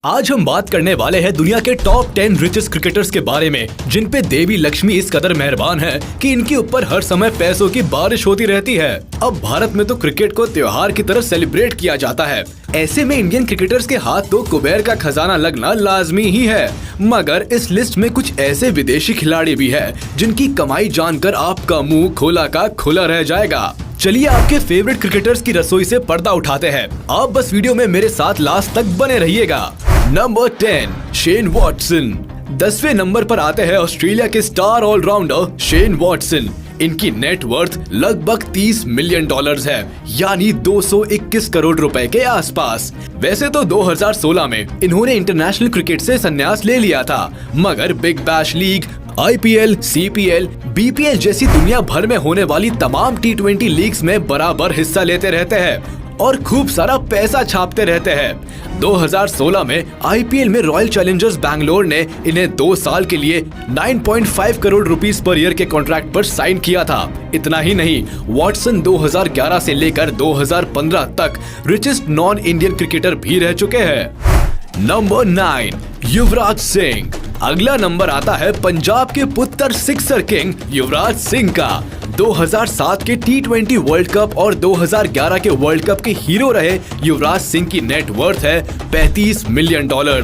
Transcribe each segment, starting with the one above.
आज हम बात करने वाले हैं दुनिया के टॉप 10 रिचेस्ट क्रिकेटर्स के बारे में, जिन पे देवी लक्ष्मी इस कदर मेहरबान है कि इनके ऊपर हर समय पैसों की बारिश होती रहती है। अब भारत में तो क्रिकेट को त्योहार की तरह सेलिब्रेट किया जाता है। ऐसे में इंडियन क्रिकेटर्स के हाथ तो कुबेर का खजाना लगना लाजमी ही है। मगर इस लिस्ट में कुछ ऐसे विदेशी खिलाड़ी भी है जिनकी कमाई जानकर आपका मुंह खोला का खुला रह जाएगा। चलिए आपके फेवरेट क्रिकेटर्स की रसोई से पर्दा उठाते हैं। आप बस वीडियो में मेरे साथ लास्ट तक बने रहिएगा। Number 10, Shane Watson. 10वें नंबर पर आते हैं ऑस्ट्रेलिया के स्टार ऑलराउंडर शेन वॉटसन। इनकी नेट वर्थ लगभग $30 मिलियन है, यानी 221 करोड़ रुपए के आसपास। वैसे तो 2016 में इन्होंने इंटरनेशनल क्रिकेट से संन्यास ले लिया था, मगर big bash league, IPL, CPL, BPL जैसी दुनिया भर में होने वाली तमाम T20 लीग्स में बराबर हिस्सा लेते रहते हैं और खूब सारा पैसा छापते रहते हैं। 2016 में IPL में रॉयल चैलेंजर्स बैंगलोर ने इन्हें 2 साल के लिए 9.5 करोड़ रुपीस पर ईयर के कॉन्ट्रैक्ट पर साइन किया था। इतना ही नहीं, वॉटसन 2011 से लेकर 2015 तक रिचेस्ट नॉन इंडियन क्रिकेटर भी रह चुके हैं। नंबर 9, युवराज सिंह। अगला नंबर आता है पंजाब के पुत्र सिक्सर किंग युवराज सिंह का। 2007 के T20 वर्ल्ड कप और 2011 के वर्ल्ड कप के हीरो रहे युवराज सिंह की नेट वर्थ है $35 मिलियन,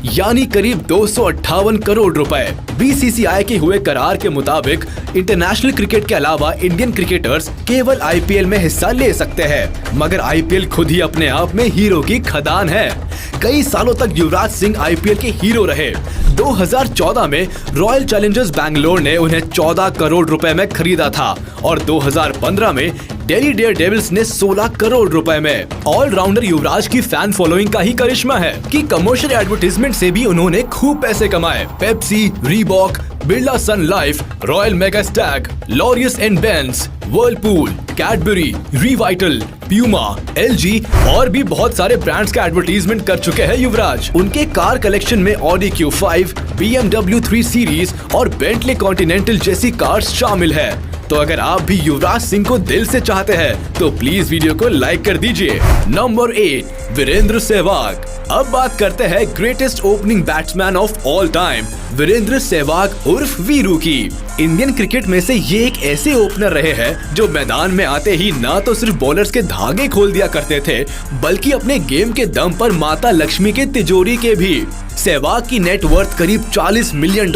यानी करीब 258 करोड़ रुपए। BCCI के हुए करार के मुताबिक इंटरनेशनल क्रिकेट के अलावा इंडियन क्रिकेटर्स केवल IPL में हिस्सा ले सकते हैं, मगर IPL खुद ही अपने आप में हीरो की खदान है। कई सालों तक युवराज सिंह IPL के हीरो रहे। 2014 में रॉयल चैलेंजर्स बैंगलोर ने उन्हें 14 करोड़ रुपए में खरीदा था और 2015 में दिल्ली डेयरडेविल्स ने 16 करोड़ रुपए में। ऑलराउंडर युवराज की फैन फॉलोइंग का ही करिश्मा है कि कमर्शियल एडवर्टाइजमेंट से भी उन्होंने खूब पैसे कमाए। Pepsi, Reebok, Birla Sun Life, Royal Mega Stag, Laureus and Benz, Whirlpool, Cadbury, Revital, Puma, LG और भी बहुत सारे ब्रांड्स का एडवर्टाइजमेंट कर चुके हैं युवराज। उनके कार कलेक्शन में ऑडी Q5, BMW 3 सीरीज और बेंटले कॉन्टिनेंटल जैसी कार्स शामिल है। तो अगर आप भी युवराज सिंह को दिल से चाहते हैं तो प्लीज वीडियो को लाइक कर दीजिए। नंबर 8, वीरेंद्र सहवाग। अब बात करते हैं greatest opening batsman of all time, Virender Sehwag उर्फ वीरू की। इंडियन क्रिकेट में से ये एक ऐसे ओपनर रहे हैं जो मैदान में आते ही ना तो सिर्फ बॉलर्स के धागे खोल दिया करते थे, बल्कि अपने गेम के दम पर माता लक्ष्मी के तिजोरी के भी। सहवाग की नेट वर्थ करीब $40 मिलियन,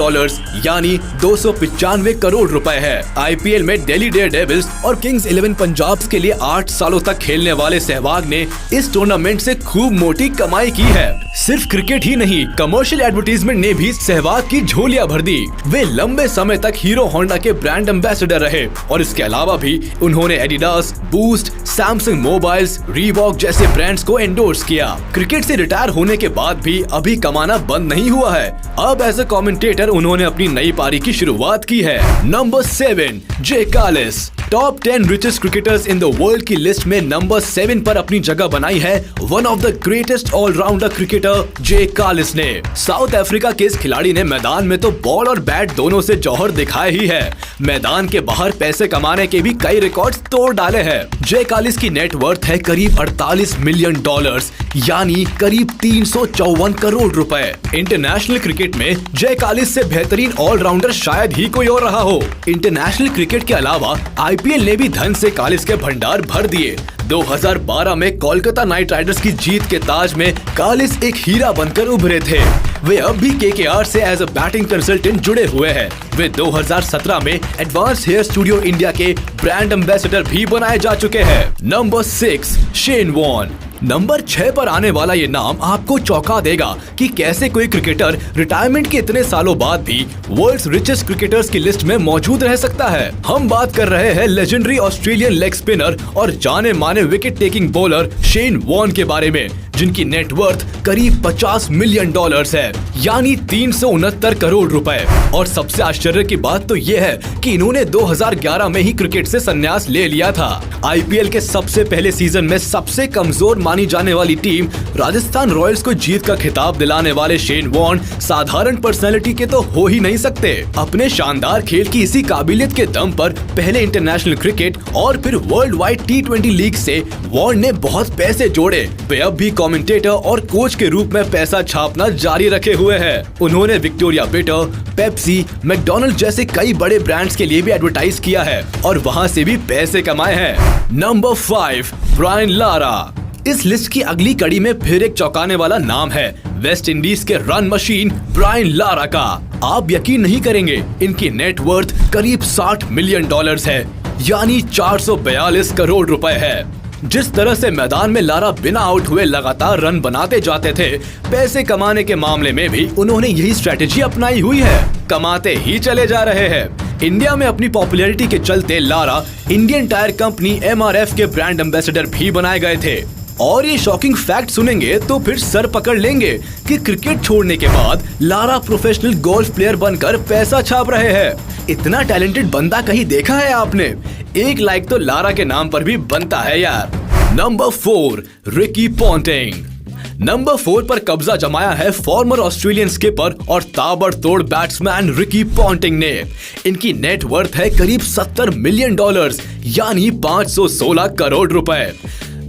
यानी 295 करोड़ रुपए है। IPL में दिल्ली डेयरडेविल्स और किंग्स 11 पंजाब के लिए 8 सालों तक खेलने वाले सहवाग ने इस टूर्नामेंट से खूब मोटी कमाई की है। सिर्फ क्रिकेट ही नहीं, कमर्शियल एडवर्टाइजमेंट ने भी सहवाग की झोलियां भर दी। वे लंबे समय तक हीरो होंडा के ब्रांड एम्बेसडर रहे और इसके अलावा भी उन्होंने Adidas, boost, Samsung mobiles, Reebok जैसे ब्रांड्स को एंडोर्स किया। क्रिकेट से रिटायर होने के बाद भी अभी कमाना बंद नहीं हुआ है। अब एज ए कमेंटेटर उन्होंने अपनी नई पारी की शुरुआत की है। Number 7, J Kallis. Top 10 richest cricketers in the world की लिस्ट में नंबर 7 पर अपनी जगह बनाई है one of the greatest allrounder cricketer J Kallis ने। साउथ अफ्रीका के इस खिलाड़ी ने मैदान में तो बॉल और बैट दोनों से जौहर दिखाए ही है। मैदान के बाहर पैसे कमाने के भी कई रिकॉर्ड्स तोड़ डाले हैं। जे कालिस की नेट वर्थ है करीब $48 मिलियन, यानी करीब 354 करोड़ रुपए। इंटरनेशनल क्रिकेट में जे कालिस से बेहतरीन ऑलराउंडर शायद ही कोई और रहा हो। इंटरनेशनल क्रिकेट के अलावा IPL ने भी धन से कालिस के भंडार भर दिए। 2012 में कोलकाता नाइट राइडर्स की जीत के ताज में कालिस एक हीरा बनकर उभरे थे। वे अब भी KKR से एज अ बैटिंग कंसल्टेंट जुड़े हुए हैं। वे 2017 में एडवांस हेयर स्टूडियो इंडिया के ब्रांड एम्बेसडर भी बनाए जा चुके हैं। Number 6, Shane Warne. नंबर 6 पर आने वाला ये नाम आपको चौंका देगा कि कैसे कोई क्रिकेटर रिटायरमेंट के इतने सालों बाद भी वर्ल्ड्स रिचेस्ट क्रिकेटर्स की लिस्ट में मौजूद रह सकता है। हम बात कर रहे हैं लेजेंडरी ऑस्ट्रेलियन लेग स्पिनर और जाने माने wicket taking bowler Shane Warne के बारे में, जिनकी नेट वर्थ करीब $50 मिलियन है, यानी 369 करोड़ रुपए। और सबसे आश्चर्य की बात तो ये है कि इन्होंने 2011 में ही क्रिकेट से संन्यास ले लिया था। IPL के सबसे पहले सीजन में सबसे कमजोर मानी जाने वाली टीम राजस्थान रॉयल्स को जीत का खिताब दिलाने वाले शेन वॉर्न साधारण पर्सनैलिटी के तो हो ही नहीं सकते। अपने शानदार खेल की इसी काबिलियत के दम पर पहले इंटरनेशनल क्रिकेट और फिर वर्ल्ड वाइड T20 लीग से वॉर्न ने बहुत पैसे जोड़े। वे अब भी कमेंटेटर और कोच के रूप में पैसा छापना जारी रखे हुए हैं। उन्होंने विक्टोरिया बिटर, पेप्सी, मैकडॉनल्ड जैसे कई बड़े ब्रांड्स के लिए भी एडवर्टाइज किया है और वहां से भी पैसे कमाए हैं। Number 5, Brian Lara. इस लिस्ट की अगली कड़ी में फिर एक चौंकाने वाला नाम है वेस्ट इंडीज के रन मशीन ब्रायन लारा का। आप यकीन नहीं करेंगे, इनकी नेटवर्थ करीब $60 मिलियन है, यानी 442 करोड़ रुपए है। जिस तरह से मैदान में लारा बिना आउट हुए लगातार रन बनाते जाते थे, पैसे कमाने के मामले में भी उन्होंने यही स्ट्रेटेजी अपनाई हुई है। कमाते ही चले जा रहे हैं। इंडिया में अपनी पॉपुलैरिटी के चलते Lara Indian tyre company MRF के ब्रांड एम्बेसडर भी बनाए गए थे। और ये शॉकिंग फैक्ट सुनेंगे तो फिर सर पकड़ लेंगे कि क्रिकेट छोड़ने के बाद लारा प्रोफेशनल गोल्फ प्लेयर बनकर पैसा छाप रहे हैं। इतना टैलेंटेड बंदा कहीं देखा है आपने? एक लाइक तो लारा के नाम पर भी बनता है यार। Number 4, Ricky Ponting. नंबर 4 पर कब्जा जमाया है फॉर्मर ऑस्ट्रेलियन स्किपर और ताबड़तोड़ बैट्समैन रिकी पॉन्टिंग ने। इनकी नेटवर्थ है करीब $70 मिलियन, यानी 516 करोड़ रुपए।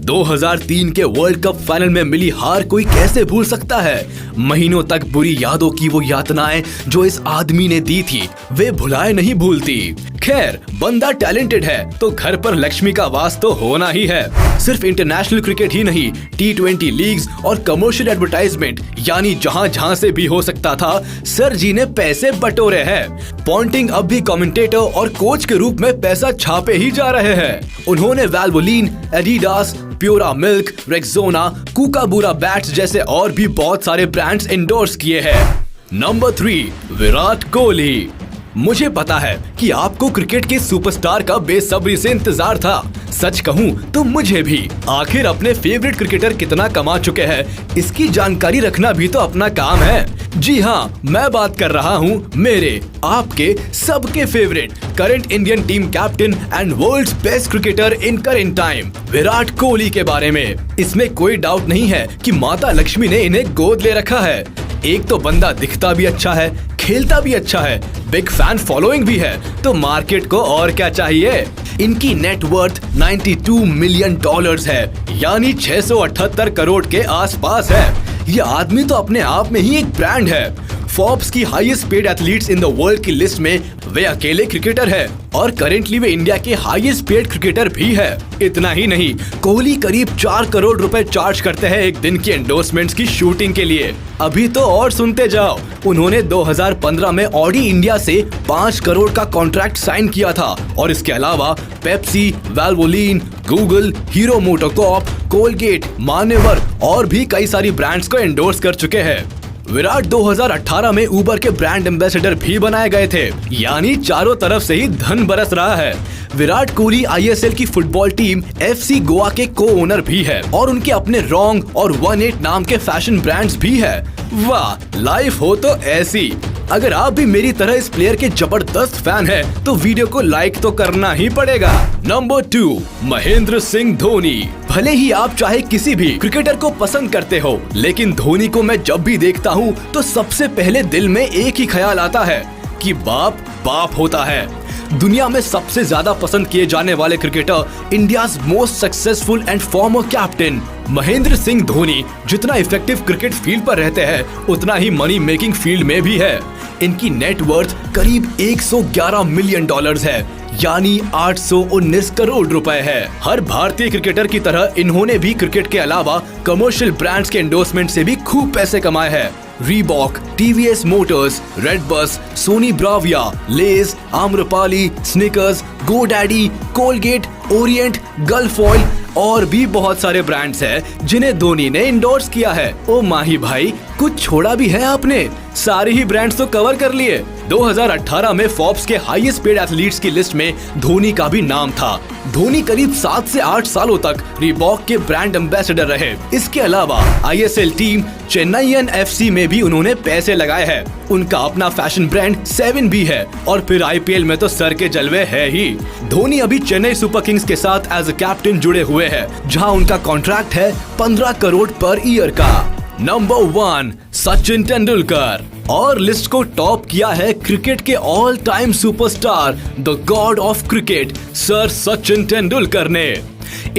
2003 के वर्ल्ड कप फाइनल में मिली हार कोई कैसे भूल सकता है? महीनों तक बुरी यादों की वो यातनाएं जो इस आदमी ने दी थी, वे भुलाए नहीं भूलती। खैर, बंदा टैलेंटेड है तो घर पर लक्ष्मी का वास तो होना ही है। सिर्फ इंटरनेशनल क्रिकेट ही नहीं, T20 लीग्स और कमर्शियल एडवर्टाइजमेंट, यानी जहां जहां से भी हो सकता था, सर जी ने पैसे बटोरे हैं। पॉन्टिंग अब भी कमेंटेटर और कोच के रूप में पैसा छापे ही जा रहे हैं। उन्होंने Valvoline, Adidas, Pura milk, Rexona, Kookaburra bats जैसे और भी बहुत सारे ब्रांड्स एंडोर्स किए हैं। नंबर 3, विराट कोहली। मुझे पता है कि आपको क्रिकेट के सुपरस्टार का बेसब्री से इंतजार था। सच कहूं तो मुझे भी। आखिर अपने फेवरेट क्रिकेटर कितना कमा चुके हैं, इसकी जानकारी रखना भी तो अपना काम है। जी हाँ, मैं बात कर रहा हूँ मेरे, आपके, सबके favourite current Indian team captain and world's best cricketer in current time, Virat Kohli के बारे में। इसमें कोई डाउट नहीं है कि माता लक्ष्मी ने इन्हें गोद ले रखा है। एक तो बंदा दिखता भी अच्छा है, खेलता भी अच्छा है, बिग फैन फॉलोइंग भी है, तो मार्केट को और क्या चाहिए। इनकी नेटवर्थ $92 मिलियन है, यानी 678 करोड़ के आसपास है। ये आदमी तो अपने आप में ही एक ब्रांड है। फोर्ब्स की highest paid athletes in the world की लिस्ट में वे अकेले क्रिकेटर है और करेंटली वे इंडिया के हाईएस्ट पेड क्रिकेटर भी है। इतना ही नहीं, कोहली करीब 4 करोड़ रुपए चार्ज करते हैं एक दिन की एंडोर्समेंट्स की शूटिंग के लिए। अभी तो और सुनते जाओ, उन्होंने 2015 में ऑडी इंडिया से 5 करोड़ का कॉन्ट्रैक्ट साइन किया था और इसके अलावा Pepsi, Valvoline, Google, Hero MotoCorp, Colgate, Manyavar और भी कई सारी ब्रांड्स को एंडोर्स कर चुके हैं। विराट 2018 में उबर के ब्रांड एम्बेसडर भी बनाए गए थे, यानी चारों तरफ से ही धन बरस रहा है। विराट कोहली ISL की फुटबॉल टीम FC गोवा के को ओनर भी है और उनके अपने रॉन्ग और 18 नाम के फैशन ब्रांड्स भी है। वाह, लाइफ हो तो ऐसी। अगर आप भी मेरी तरह इस प्लेयर के जबरदस्त फैन हैं, तो वीडियो को लाइक तो करना ही पड़ेगा। नंबर 2, महेंद्र सिंह धोनी। भले ही आप चाहे किसी भी क्रिकेटर को पसंद करते हो, लेकिन धोनी को मैं जब भी देखता हूँ तो सबसे पहले दिल में एक ही ख्याल आता है कि बाप बाप होता है। दुनिया में सबसे ज्यादा पसंद किए जाने वाले cricketer, India's most successful and former captain Mahendra Singh Dhoni जितना इफेक्टिव क्रिकेट फील्ड पर रहते हैं, उतना ही मनी मेकिंग फील्ड में भी है। इनकी नेटवर्थ करीब $111 मिलियन है, यानी 819 करोड़ रुपए है। हर भारतीय क्रिकेटर की तरह इन्होंने भी क्रिकेट के अलावा कमर्शियल ब्रांड्स के एंडोर्समेंट से भी खूब पैसे कमाए हैं। Reebok, TVS Motors, redBus, Sony Bravia, Lay's, Amrapali, Snickers, GoDaddy, Colgate, Orient, Gulf Oil और भी बहुत सारे ब्रांड्स हैं जिन्हें धोनी ने इंडोर्स किया है। ओ माही भाई, कुछ छोड़ा भी है आपने? सारे ही ब्रांड्स तो कवर कर लिए। 2018 में फोर्ब्स के हाईएस्ट पेड एथलीट्स की लिस्ट में धोनी का भी नाम था। धोनी करीब 7 से 8 सालों तक रीबॉक के ब्रांड एम्बेसडर रहे। इसके अलावा ISL टीम चेन्नईयन FC में भी उन्होंने पैसे लगाए हैं। उनका अपना फैशन ब्रांड 7 भी है और फिर IPL में तो सर के जलवे है ही। धोनी अभी चेन्नई सुपर किंग्स के साथ एज अ कैप्टन जुड़े हुए हैं, जहां उनका कॉन्ट्रैक्ट है 15 करोड़ पर ईयर का। नंबर 1, सचिन तेंदुलकर। और लिस्ट को टॉप किया है क्रिकेट के all time superstar, the God of cricket, sir Sachin Tendulkar ने।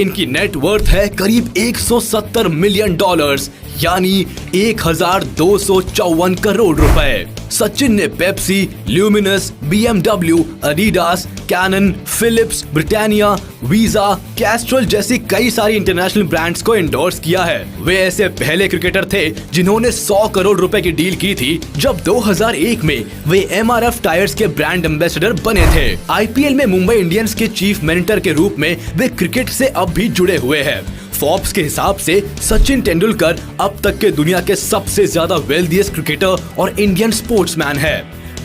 इनकी नेट वर्थ है करीब 170 मिलियन डॉलर्स यानी 1254 करोड़ रुपए। सचिन ने Pepsi, Luminous, BMW, Adidas, Canon, Philips, Britannia, Visa, Castrol जैसी कई सारी इंटरनेशनल ब्रांड्स को एंडोर्स किया है। वे ऐसे पहले क्रिकेटर थे जिन्होंने 100 करोड़ रुपए की डील की थी जब 2001 में वे MRF टायर्स के ब्रांड एम्बेसडर बने थे। IPL में मुंबई इंडियंस के चीफ मेंटर के रूप में वे क्रिकेट से अब भी जुड़े हुए हैं। फोर्ब्स के हिसाब से सचिन तेंदुलकर अब तक के दुनिया के सबसे ज्यादा वेल्थिएस्ट क्रिकेटर और इंडियन स्पोर्ट्समैन है।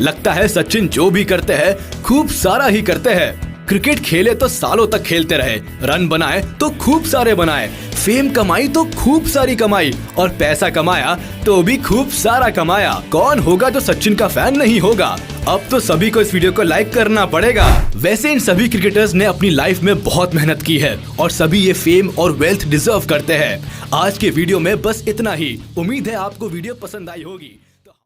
लगता है सचिन जो भी करते हैं खूब सारा ही करते हैं। क्रिकेट खेले तो सालों तक खेलते रहे, रन बनाए तो खूब सारे बनाए, फेम कमाई तो खूब सारी कमाई और पैसा कमाया तो भी खूब सारा कमाया। कौन होगा जो सचिन का फैन नहीं होगा? अब तो सभी को इस वीडियो को लाइक करना पड़ेगा। वैसे इन सभी क्रिकेटर्स ने अपनी लाइफ में बहुत मेहनत की है और सभी ये फेम और वेल्थ डिजर्व करते हैं। आज के वीडियो में बस इतना ही। उम्मीद है आपको वीडियो पसंद आई होगी।